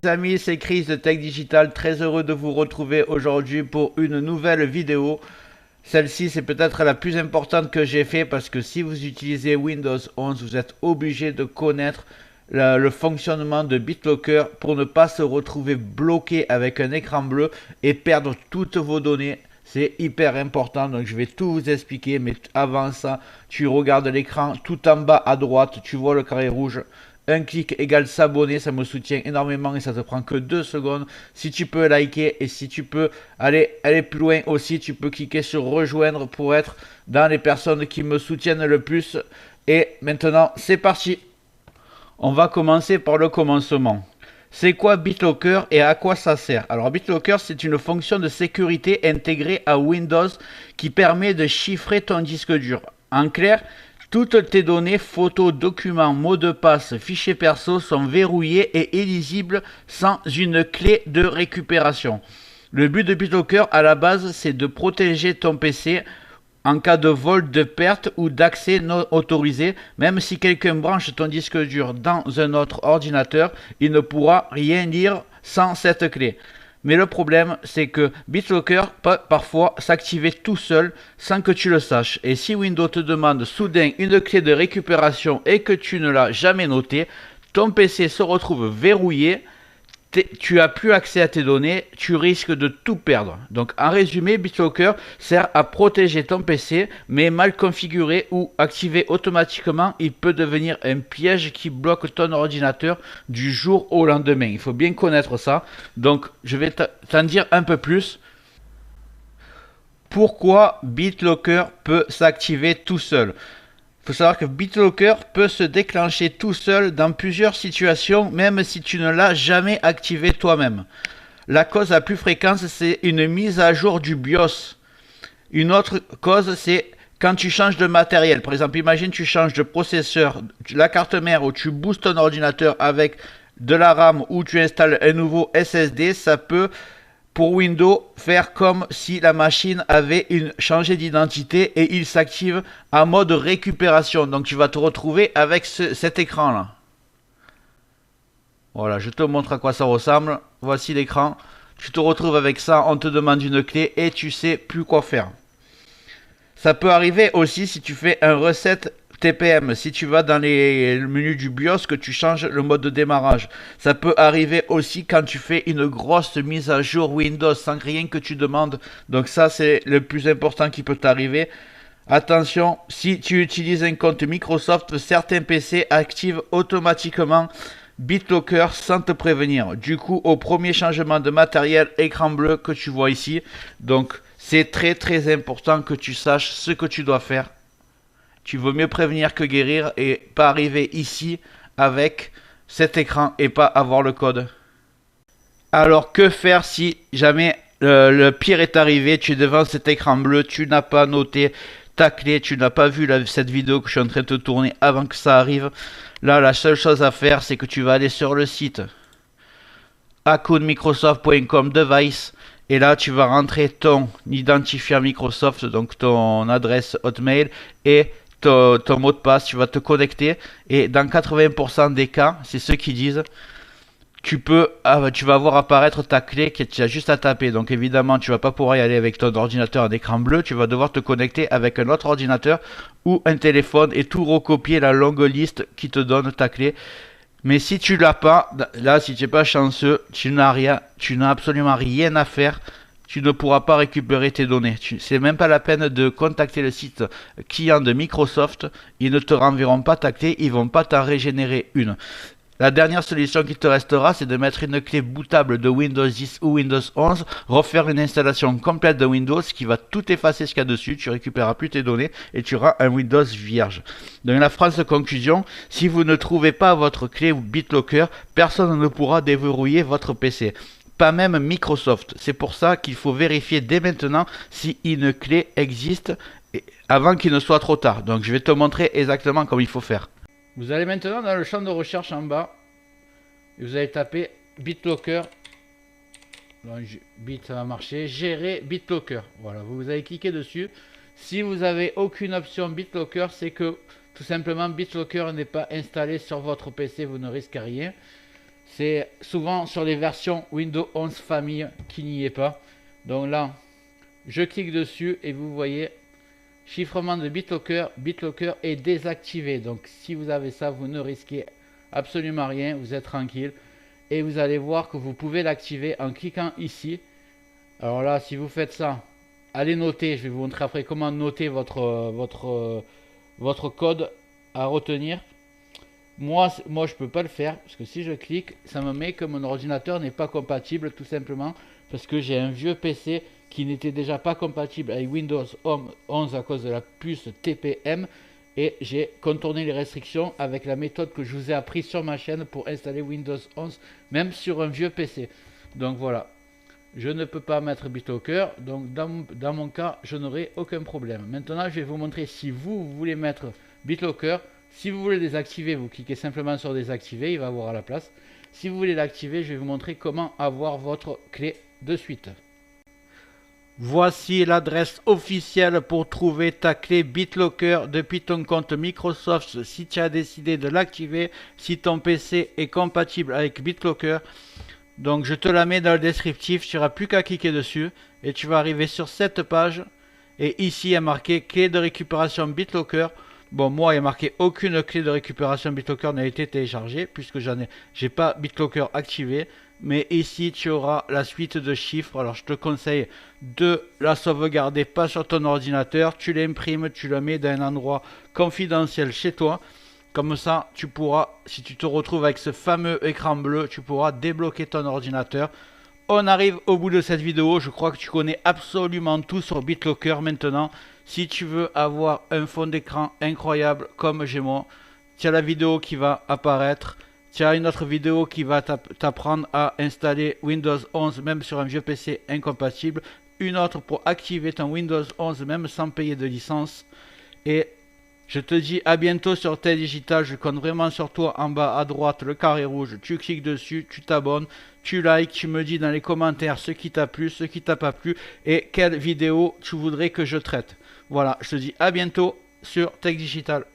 Les amis, c'est Chris de Tech Digital, très heureux de vous retrouver aujourd'hui pour une nouvelle vidéo. Celle-ci, c'est peut-être la plus importante que j'ai fait parce que si vous utilisez Windows 11, vous êtes obligé de connaître le fonctionnement de BitLocker pour ne pas se retrouver bloqué avec un écran bleu et perdre toutes vos données. C'est hyper important, donc je vais tout vous expliquer, mais avant ça, tu regardes l'écran tout en bas à droite, tu vois le carré rouge. Un clic égale s'abonner, ça me soutient énormément et ça te prend que 2 secondes. Si tu peux liker et si tu peux aller plus loin aussi, tu peux cliquer sur rejoindre pour être dans les personnes qui me soutiennent le plus. Et maintenant, c'est parti. On va commencer par le commencement. C'est quoi BitLocker et à quoi ça sert? Alors BitLocker, c'est une fonction de sécurité intégrée à Windows qui permet de chiffrer ton disque dur. En clair, toutes tes données, photos, documents, mots de passe, fichiers perso sont verrouillés et illisibles sans une clé de récupération. Le but de BitLocker à la base, c'est de protéger ton PC en cas de vol, de perte ou d'accès non autorisé. Même si quelqu'un branche ton disque dur dans un autre ordinateur, il ne pourra rien lire sans cette clé. Mais le problème, c'est que BitLocker peut parfois s'activer tout seul sans que tu le saches. Et si Windows te demande soudain une clé de récupération et que tu ne l'as jamais notée, ton PC se retrouve verrouillé, tu n'as plus accès à tes données, tu risques de tout perdre. Donc en résumé, BitLocker sert à protéger ton PC, mais mal configuré ou activé automatiquement, il peut devenir un piège qui bloque ton ordinateur du jour au lendemain. Il faut bien connaître ça. Donc je vais t'en dire un peu plus. Pourquoi BitLocker peut s'activer tout seul? Il faut savoir que BitLocker peut se déclencher tout seul dans plusieurs situations, même si tu ne l'as jamais activé toi-même. La cause la plus fréquente, c'est une mise à jour du BIOS. Une autre cause, c'est quand tu changes de matériel. Par exemple, imagine tu changes de processeur, la carte mère, ou tu boostes ton ordinateur avec de la RAM, ou tu installes un nouveau SSD, ça peut, pour Windows, faire comme si la machine avait changé d'identité et il s'active en mode récupération. Donc tu vas te retrouver avec cet écran là. Voilà, je te montre à quoi ça ressemble. Voici l'écran. Tu te retrouves avec ça, on te demande une clé et tu sais plus quoi faire. Ça peut arriver aussi si tu fais un reset TPM, si tu vas dans le menu du BIOS que tu changes le mode de démarrage. Ça peut arriver aussi quand tu fais une grosse mise à jour Windows sans rien que tu demandes. Donc ça, c'est le plus important qui peut t'arriver. Attention, si tu utilises un compte Microsoft, certains PC activent automatiquement BitLocker sans te prévenir. Du coup, au premier changement de matériel, écran bleu que tu vois ici. Donc c'est très important que tu saches ce que tu dois faire. Tu veux mieux prévenir que guérir et pas arriver ici avec cet écran et pas avoir le code. Alors que faire si jamais le pire est arrivé, tu es devant cet écran bleu, tu n'as pas noté ta clé, tu n'as pas vu cette vidéo que je suis en train de te tourner avant que ça arrive. Là, la seule chose à faire, c'est que tu vas aller sur le site accountmicrosoft.com device et là, tu vas rentrer ton identifiant Microsoft, donc ton adresse Hotmail et ton mot de passe, tu vas te connecter et dans 80% des cas, c'est ceux qui disent, tu vas voir apparaître ta clé que tu as juste à taper. Donc évidemment, tu vas pas pouvoir y aller avec ton ordinateur en écran bleu, tu vas devoir te connecter avec un autre ordinateur ou un téléphone et tout recopier la longue liste qui te donne ta clé. Mais si tu l'as pas, là si tu n'es pas chanceux, tu n'as absolument rien à faire. Tu ne pourras pas récupérer tes données. C'est même pas la peine de contacter le site client de Microsoft. Ils ne te renverront pas ta clé, ils vont pas t'en régénérer une. La dernière solution qui te restera, c'est de mettre une clé bootable de Windows 10 ou Windows 11, refaire une installation complète de Windows qui va tout effacer ce qu'il y a dessus, tu récupéreras plus tes données et tu auras un Windows vierge. Donc la phrase de conclusion, si vous ne trouvez pas votre clé ou BitLocker, personne ne pourra déverrouiller votre PC. Pas même Microsoft. C'est pour ça qu'il faut vérifier dès maintenant si une clé existe avant qu'il ne soit trop tard. Donc je vais te montrer exactement comment il faut faire. Vous allez maintenant dans le champ de recherche en bas et vous allez taper BitLocker. Bit, ça va marcher. Gérer BitLocker. Voilà, vous allez cliquer dessus. Si vous n'avez aucune option BitLocker, c'est que tout simplement BitLocker n'est pas installé sur votre PC, vous ne risquez rien. C'est souvent sur les versions Windows 11 famille qui n'y est pas. Donc là, je clique dessus et vous voyez chiffrement de BitLocker. BitLocker est désactivé. Donc si vous avez ça, vous ne risquez absolument rien. Vous êtes tranquille. Et vous allez voir que vous pouvez l'activer en cliquant ici. Alors là, si vous faites ça, allez noter. Je vais vous montrer après comment noter votre code à retenir. Moi, je peux pas le faire parce que si je clique, ça me met que mon ordinateur n'est pas compatible tout simplement parce que j'ai un vieux PC qui n'était déjà pas compatible avec Windows 11 à cause de la puce TPM et j'ai contourné les restrictions avec la méthode que je vous ai appris sur ma chaîne pour installer Windows 11 même sur un vieux PC. Donc voilà, je ne peux pas mettre BitLocker, donc dans mon cas, je n'aurai aucun problème. Maintenant, je vais vous montrer si vous voulez mettre BitLocker. Si vous voulez désactiver, vous cliquez simplement sur désactiver, il va avoir à la place. Si vous voulez l'activer, je vais vous montrer comment avoir votre clé de suite. Voici l'adresse officielle pour trouver ta clé BitLocker depuis ton compte Microsoft si tu as décidé de l'activer, si ton PC est compatible avec BitLocker. Donc je te la mets dans le descriptif, tu n'auras plus qu'à cliquer dessus et tu vas arriver sur cette page. Et ici il y a marqué clé de récupération BitLocker. Bon, moi, il y a marqué aucune clé de récupération BitLocker n'a été téléchargée puisque j'ai pas BitLocker activé. Mais ici, tu auras la suite de chiffres. Alors, je te conseille de la sauvegarder pas sur ton ordinateur. Tu l'imprimes, tu le mets dans un endroit confidentiel chez toi. Comme ça, tu pourras, si tu te retrouves avec ce fameux écran bleu, tu pourras débloquer ton ordinateur. On arrive au bout de cette vidéo. Je crois que tu connais absolument tout sur BitLocker maintenant. Si tu veux avoir un fond d'écran incroyable comme j'ai moi, tu as la vidéo qui va apparaître. Tu as une autre vidéo qui va t'apprendre à installer Windows 11 même sur un vieux PC incompatible. Une autre pour activer ton Windows 11 même sans payer de licence. Et je te dis à bientôt sur Tech Digital. Je compte vraiment sur toi en bas à droite, le carré rouge. Tu cliques dessus, tu t'abonnes, tu likes, tu me dis dans les commentaires ce qui t'a plu, ce qui t'a pas plu et quelle vidéo tu voudrais que je traite. Voilà, je te dis à bientôt sur Tech Digital.